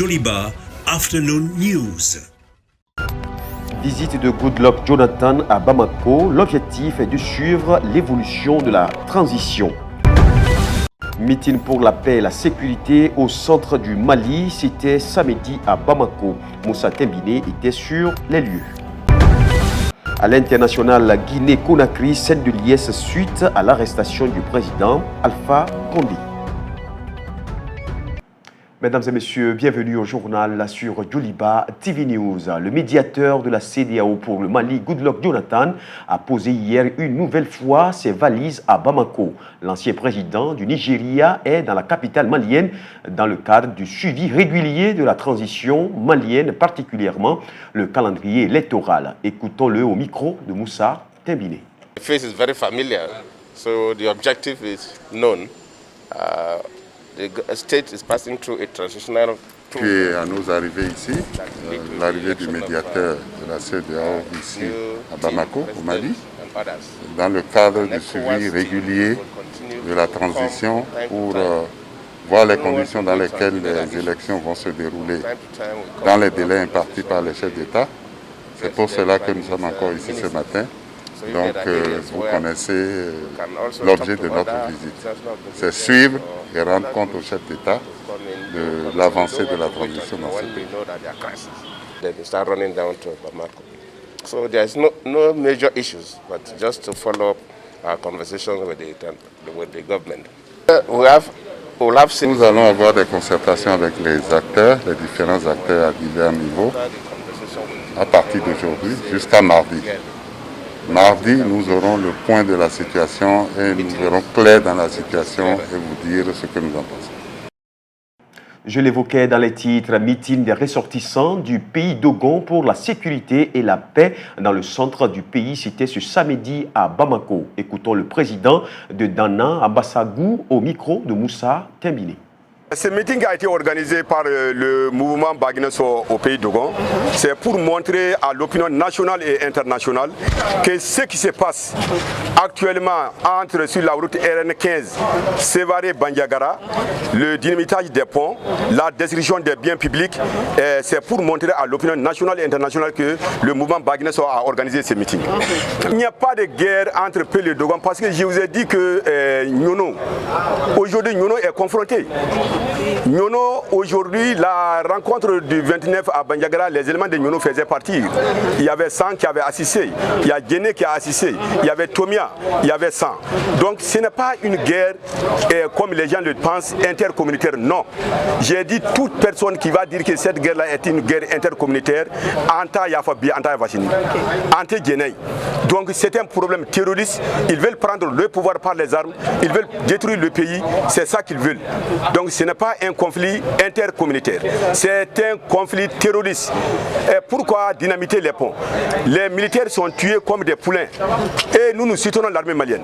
Joliba Afternoon News. Visite de Goodluck Jonathan à Bamako. L'objectif est de suivre l'évolution de la transition. Meeting pour la paix et la sécurité au centre du Mali, c'était samedi à Bamako. Moussa Tembine était sur les lieux. À l'international, Guinée-Conakry, scène de liesse suite à l'arrestation du président Alpha Condé. Mesdames et messieurs, bienvenue au journal sur Joliba TV News. Le médiateur de la CEDEAO pour le Mali, Goodluck Jonathan, a posé hier une nouvelle fois ses valises à Bamako. L'ancien président du Nigeria est dans la capitale malienne dans le cadre du suivi régulier de la transition malienne, particulièrement le calendrier électoral. Écoutons-le au micro de Moussa Tembine. The face is very familiar, so the objective is known. The state is passing through a transitional. Puis à nos arrivées ici, l'arrivée du médiateur de la CEDEAO ici à Bamako, au Mali, dans le cadre du suivi régulier de la transition pour voir les conditions dans lesquelles les élections vont se dérouler dans les délais impartis par les chefs d'État. C'est pour cela que nous sommes encore ici ce matin. Donc, vous connaissez l'objet de notre visite. C'est suivre et rendre compte aux chefs d'État de l'avancée de la transition dans ce pays. Then we start running down to Bamako. So there's no major issues, but just to follow up our conversation with the government. Nous allons avoir des concertations avec les acteurs, les différents acteurs à divers niveaux, à partir d'aujourd'hui jusqu'à mardi. Mardi, nous aurons le point de la situation et nous verrons clair dans la situation et vous dire ce que nous en pensons. Je l'évoquais dans les titres, meeting des ressortissants du pays Dogon pour la sécurité et la paix dans le centre du pays. C'était ce samedi à Bamako. Écoutons le président de Dana, Ambassagou, au micro de Moussa Tembine. Ce meeting a été organisé par le mouvement Bagnesso au pays Dogon. C'est pour montrer à l'opinion nationale et internationale que ce qui se passe actuellement sur la route RN15 Sévaré-Bandiagara, le dynamitage des ponts, la destruction des biens publics, c'est pour montrer à l'opinion nationale et internationale que le mouvement Bagnesso a organisé ce meeting. Il n'y a pas de guerre entre Peu et Dogon parce que je vous ai dit que Nyono, aujourd'hui Nyono est confronté. Nyono, aujourd'hui, la rencontre du 29 à Bandiagara, les éléments de Nyono faisaient partir. Il y avait 100 qui avaient assisté, il y a Guéné qui a assisté, il y avait Tomia, il y avait 100. Donc ce n'est pas une guerre, comme les gens le pensent, intercommunautaire, non. J'ai dit toute personne qui va dire que cette guerre-là est une guerre intercommunautaire, Anta Yafabi, Anta Yafashini, Anta Guéné. Donc c'est un problème terroriste, ils veulent prendre le pouvoir par les armes, ils veulent détruire le pays, c'est ça qu'ils veulent. Donc ce n'est pas un conflit intercommunautaire, c'est un conflit terroriste. Et pourquoi dynamiter les ponts? Les militaires sont tués comme des poulains et nous soutenons l'armée malienne.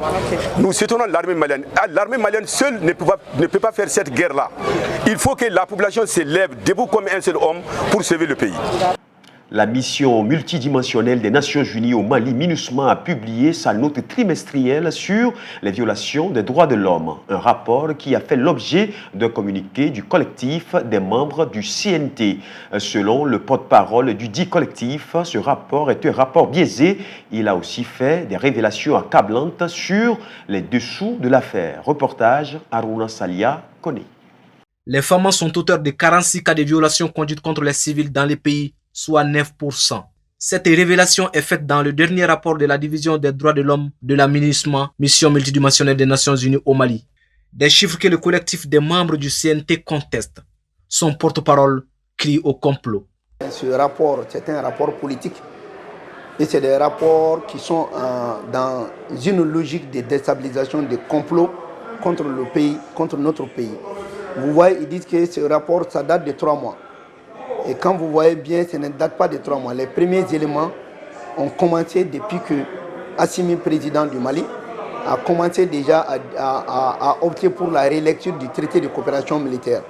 Nous soutenons l'armée malienne. L'armée malienne seule ne peut pas faire cette guerre-là. Il faut que la population se lève debout comme un seul homme pour sauver le pays. La mission multidimensionnelle des Nations Unies au Mali, MINUSMA, a publié sa note trimestrielle sur les violations des droits de l'homme. Un rapport qui a fait l'objet d'un communiqué du collectif des membres du CNT. Selon le porte-parole du dit collectif, ce rapport est un rapport biaisé. Il a aussi fait des révélations accablantes sur les dessous de l'affaire. Reportage Aruna Salia Kone. Les femmes sont auteurs de 46 cas de violations conduites contre les civils dans les pays, soit 9%. Cette révélation est faite dans le dernier rapport de la division des droits de l'homme de la MINUSMA, mission multidimensionnelle des Nations Unies au Mali. Des chiffres que le collectif des membres du CNT conteste. Son porte-parole crie au complot. Ce rapport, c'est un rapport politique. Et c'est des rapports qui sont dans une logique de déstabilisation, de complot contre le pays, contre notre pays. Vous voyez, ils disent que ce rapport, ça date de 3 mois. Et quand vous voyez bien, ça ne date pas de 3 mois. Les premiers éléments ont commencé depuis que Assimi, président du Mali, a commencé déjà à opter pour la rélecture du traité de coopération militaire.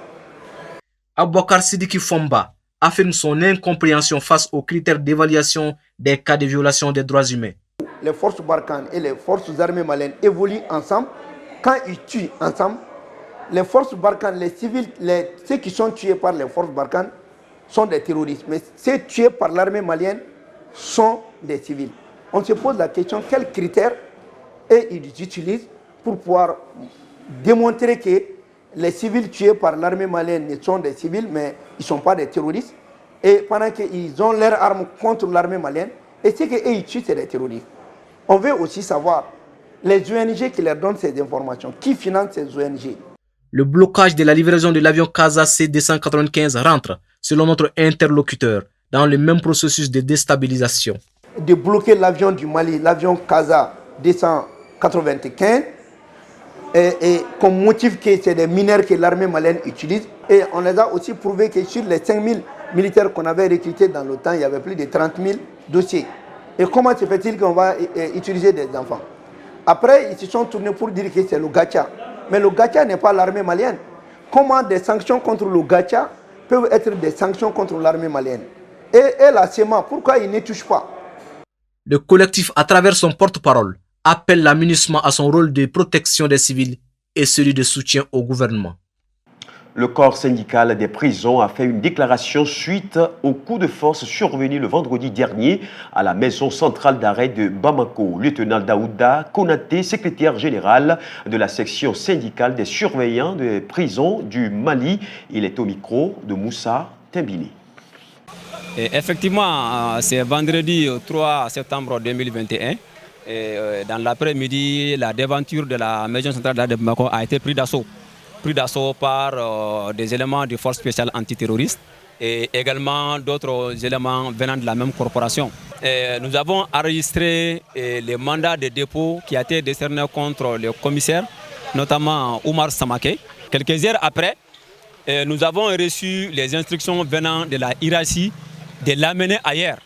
Aboubakar Sidiki Fomba affirme son incompréhension face aux critères d'évaluation des cas de violation des droits humains. Les forces Barkhane et les forces armées maliennes évoluent ensemble. Quand ils tuent ensemble, les forces Barkhane, les civils, ceux qui sont tués par les forces Barkhane sont des terroristes. Mais ceux tués par l'armée malienne sont des civils. On se pose la question, quels critères ils utilisent pour pouvoir démontrer que les civils tués par l'armée malienne sont des civils, mais ils ne sont pas des terroristes. Et pendant qu'ils ont leurs armes contre l'armée malienne, et c'est qu'eux, ils tuent, c'est des terroristes. On veut aussi savoir les ONG qui leur donnent ces informations, qui financent ces ONG. Le blocage de la livraison de l'avion Casa C-295 rentre, selon notre interlocuteur, dans le même processus de déstabilisation. De bloquer l'avion du Mali, l'avion Casa 295, et comme motif que c'est des mineurs que l'armée malienne utilise. Et on les a aussi prouvé que sur les 5000 militaires qu'on avait recrutés dans l'OTAN, il y avait plus de 30 000 dossiers. Et comment se fait-il qu'on va utiliser des enfants? Après, ils se sont tournés pour dire que c'est le Gacha. Mais le Gacha n'est pas l'armée malienne. Comment des sanctions contre le Gacha peuvent être des sanctions contre l'armée malienne? Et la CEMA, pourquoi ils ne touchent pas? Le collectif, à travers son porte-parole, appelle la MINUSMA à son rôle de protection des civils et celui de soutien au gouvernement. Le corps syndical des prisons a fait une déclaration suite au coup de force survenu le vendredi dernier à la maison centrale d'arrêt de Bamako. Lieutenant Daouda Konaté, secrétaire général de la section syndicale des surveillants des prisons du Mali, il est au micro de Moussa Tembini. Et effectivement, c'est vendredi 3 septembre 2021. Et dans l'après-midi, la devanture de la maison centrale d'arrêt de Bamako a été prise d'assaut. Pris d'assaut par des éléments de force spéciale antiterroriste et également d'autres éléments venant de la même corporation. Et nous avons enregistré les mandats de dépôt qui a été décerné contre le commissaire, notamment Oumar Samake. Quelques heures après, nous avons reçu les instructions venant de la hiérarchie de l'amener ailleurs.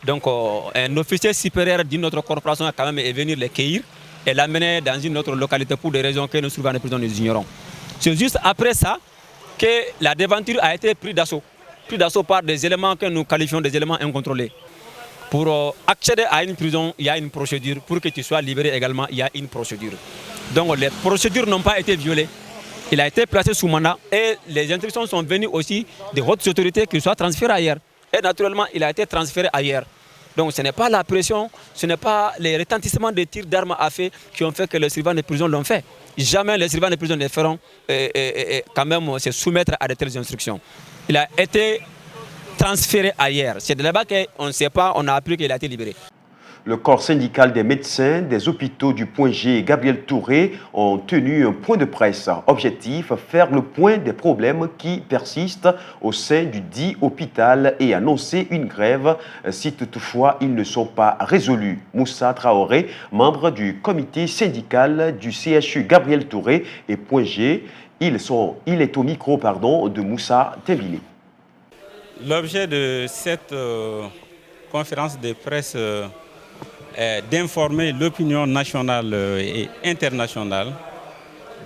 Donc un officier supérieur d'une autre corporation a quand même est venu les cueillir et l'amener dans une autre localité pour des raisons que nous surveillants de prison nous ignorons. C'est juste après ça que la devanture a été prise d'assaut par des éléments que nous qualifions des éléments incontrôlés. Pour accéder à une prison, il y a une procédure. Pour que tu sois libéré également, il y a une procédure. Donc les procédures n'ont pas été violées. Il a été placé sous mandat et les instructions sont venues aussi des hautes autorités qu'il soit transféré ailleurs. Et naturellement, il a été transféré ailleurs. Donc ce n'est pas la pression, ce n'est pas les retentissements de tirs d'armes à feu qui ont fait que les surveillants de prison l'ont fait. Jamais les surveillants de prison ne feront quand même se soumettre à de telles instructions. Il a été transféré ailleurs. C'est de là-bas qu'on ne sait pas, on a appris qu'il a été libéré. Le corps syndical des médecins des hôpitaux du Point G et Gabriel Touré ont tenu un point de presse. Objectif, faire le point des problèmes qui persistent au sein du dit hôpital et annoncer une grève si toutefois ils ne sont pas résolus. Moussa Traoré, membre du comité syndical du CHU Gabriel Touré et Point G, il est au micro de Moussa Tembili. L'objet de cette conférence de presse d'informer l'opinion nationale et internationale,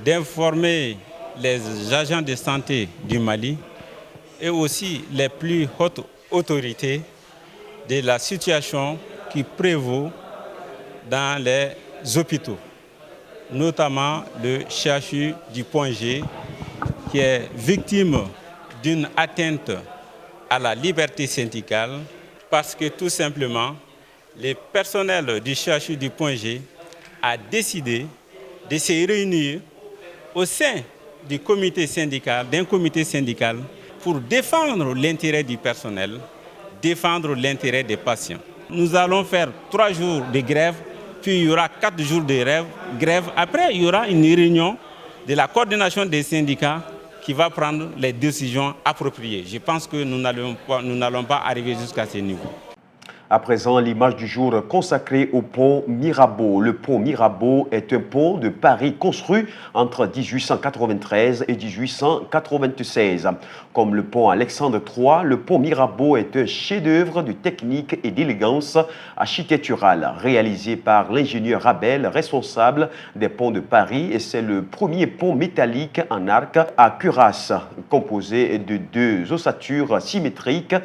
d'informer les agents de santé du Mali et aussi les plus hautes autorités de la situation qui prévaut dans les hôpitaux, notamment le CHU du Point G, qui est victime d'une atteinte à la liberté syndicale parce que tout simplement, le personnel du CHU du Point G a décidé de se réunir au sein du comité syndical, d'un comité syndical pour défendre l'intérêt du personnel, défendre l'intérêt des patients. Nous allons faire 3 jours de grève, puis il y aura 4 jours de grève. Après, il y aura une réunion de la coordination des syndicats qui va prendre les décisions appropriées. Je pense que nous n'allons pas arriver jusqu'à ce niveau. À présent, l'image du jour consacrée au pont Mirabeau. Le pont Mirabeau est un pont de Paris construit entre 1893 et 1896. Comme le pont Alexandre III, le pont Mirabeau est un chef-d'œuvre de technique et d'élégance architecturale réalisé par l'ingénieur Rabel, responsable des ponts de Paris, et c'est le premier pont métallique en arc à cuirasse, composé de 2 ossatures symétriques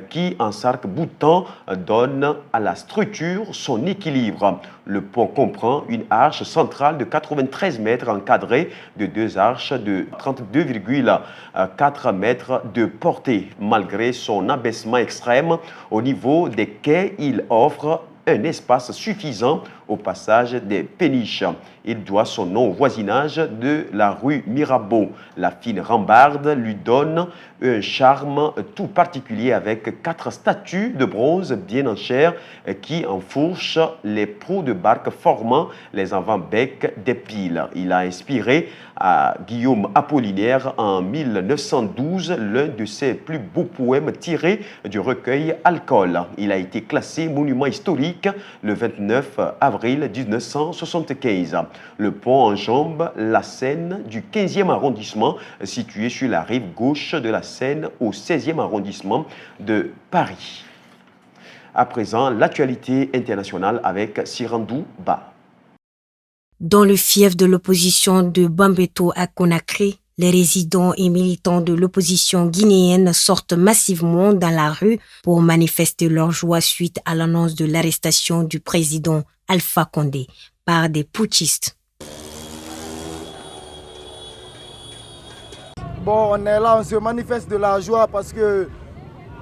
qui, en s'arc-boutant, donne à la structure son équilibre. Le pont comprend une arche centrale de 93 mètres encadrée de deux arches de 32,4 mètres de portée. Malgré son abaissement extrême au niveau des quais, il offre un espace suffisant au passage des péniches. Il doit son nom au voisinage de la rue Mirabeau. La fine rambarde lui donne un charme tout particulier avec 4 statues de bronze bien en chair qui enfourchent les proues de barque formant les avant-becs des piles. Il a inspiré à Guillaume Apollinaire en 1912 l'un de ses plus beaux poèmes tirés du recueil Alcool. Il a été classé monument historique le 29 avril 1975. Le pont enjambe la Seine du 15e arrondissement, situé sur la rive gauche de la Seine au 16e arrondissement de Paris. À présent, l'actualité internationale avec Sirandou Ba. Dans le fief de l'opposition de Bambeto à Conakry, les résidents et militants de l'opposition guinéenne sortent massivement dans la rue pour manifester leur joie suite à l'annonce de l'arrestation du président Alpha Condé par des putschistes. Bon, on est là, on se manifeste de la joie parce que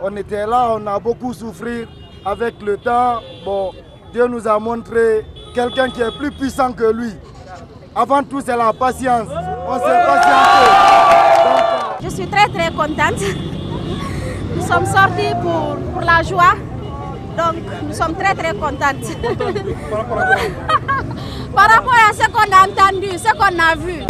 on était là, on a beaucoup souffert avec le temps. Bon, Dieu nous a montré quelqu'un qui est plus puissant que lui. Avant tout, c'est la patience. On s'est patienté. Je suis très très contente. Nous sommes sortis pour la joie. Donc, nous sommes très très contentes. Par rapport à ce qu'on a entendu, ce qu'on a vu.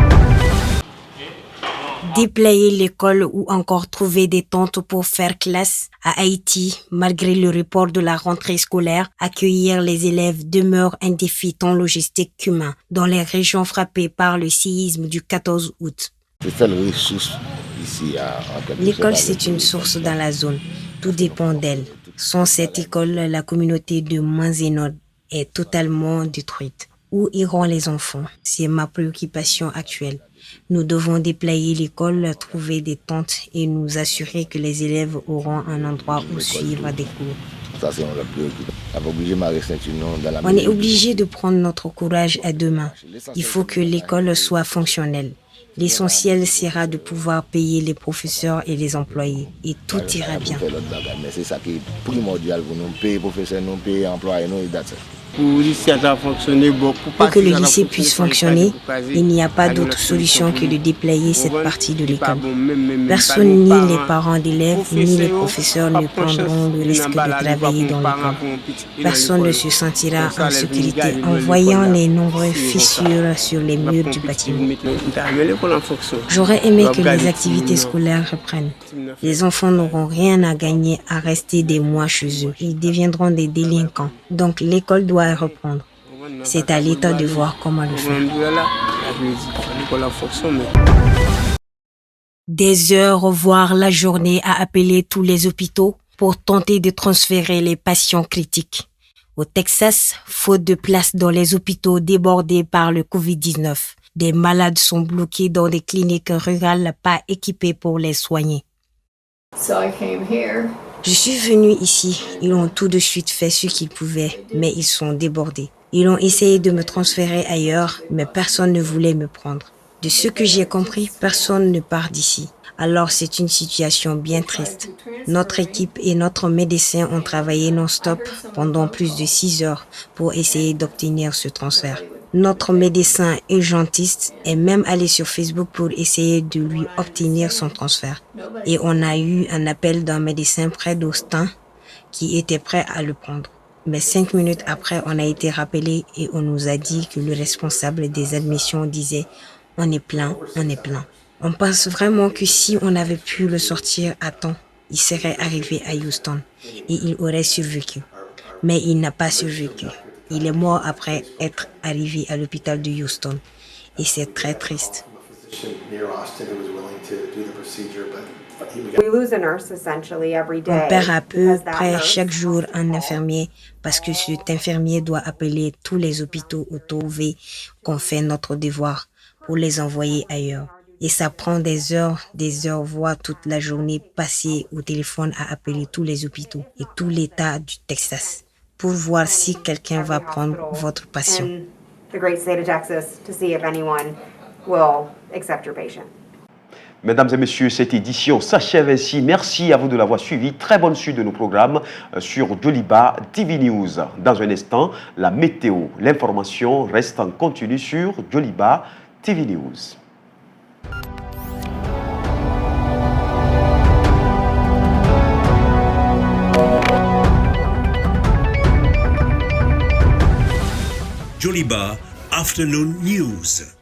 Déplayer l'école ou encore trouver des tentes pour faire classe à Haïti, malgré le report de la rentrée scolaire, accueillir les élèves demeure un défi tant logistique qu'humain dans les régions frappées par le séisme du 14 août. L'école, c'est une source dans la zone. Tout dépend d'elle. Sans cette école, la communauté de Manzénode est totalement détruite. Où iront les enfants? C'est ma préoccupation actuelle. Nous devons déployer l'école, trouver des tentes et nous assurer que les élèves auront un endroit où suivre des cours. On est obligé de prendre notre courage à deux mains. Il faut que l'école soit fonctionnelle. L'essentiel sera de pouvoir payer les professeurs et les employés et tout ira bien. C'est ça qui est primordial pour nous, payer les professeurs, nous payer les employés, Pour que le lycée puisse fonctionner, il n'y a pas d'autre solution que de déployer cette partie de l'école. Personne, ni les parents d'élèves, ni les professeurs ne prendront le risque de travailler dans l'école. Personne ne se sentira en sécurité en voyant les nombreuses fissures sur les murs du bâtiment. J'aurais aimé que les activités scolaires reprennent. Les enfants n'auront rien à gagner à rester des mois chez eux. Ils deviendront des délinquants. Donc l'école doit reprendre. C'est à l'État de voir comment le faire. Des heures, voire la journée, à appeler tous les hôpitaux pour tenter de transférer les patients critiques. Au Texas, faute de place dans les hôpitaux débordés par le Covid-19, des malades sont bloqués dans des cliniques rurales pas équipées pour les soigner. Je suis venue ici. Ils ont tout de suite fait ce qu'ils pouvaient, mais ils sont débordés. Ils ont essayé de me transférer ailleurs, mais personne ne voulait me prendre. De ce que j'ai compris, personne ne part d'ici. Alors c'est une situation bien triste. Notre équipe et notre médecin ont travaillé non-stop pendant plus de 6 heures pour essayer d'obtenir ce transfert. Notre médecin urgentiste est même allé sur Facebook pour essayer de lui obtenir son transfert. Et on a eu un appel d'un médecin près d'Austin qui était prêt à le prendre. Mais 5 minutes après, on a été rappelé et on nous a dit que le responsable des admissions disait « On est plein, on est plein ». On pense vraiment que si on avait pu le sortir à temps, il serait arrivé à Houston et il aurait survécu. Mais il n'a pas survécu. Il est mort après être arrivé à l'hôpital de Houston. Et c'est très triste. On perd à peu près chaque jour un infirmier parce que cet infirmier doit appeler tous les hôpitaux autour qu'on fait notre devoir pour les envoyer ailleurs. Et ça prend des heures, voire toute la journée passée au téléphone à appeler tous les hôpitaux et tout l'État du Texas pour voir si quelqu'un va prendre votre patient. Mesdames et messieurs, cette édition s'achève ainsi. Merci à vous de l'avoir suivi. Très bonne suite de nos programmes sur Joliba TV News. Dans un instant, la météo. L'information reste en continu sur Joliba TV News. Joliba Afternoon News.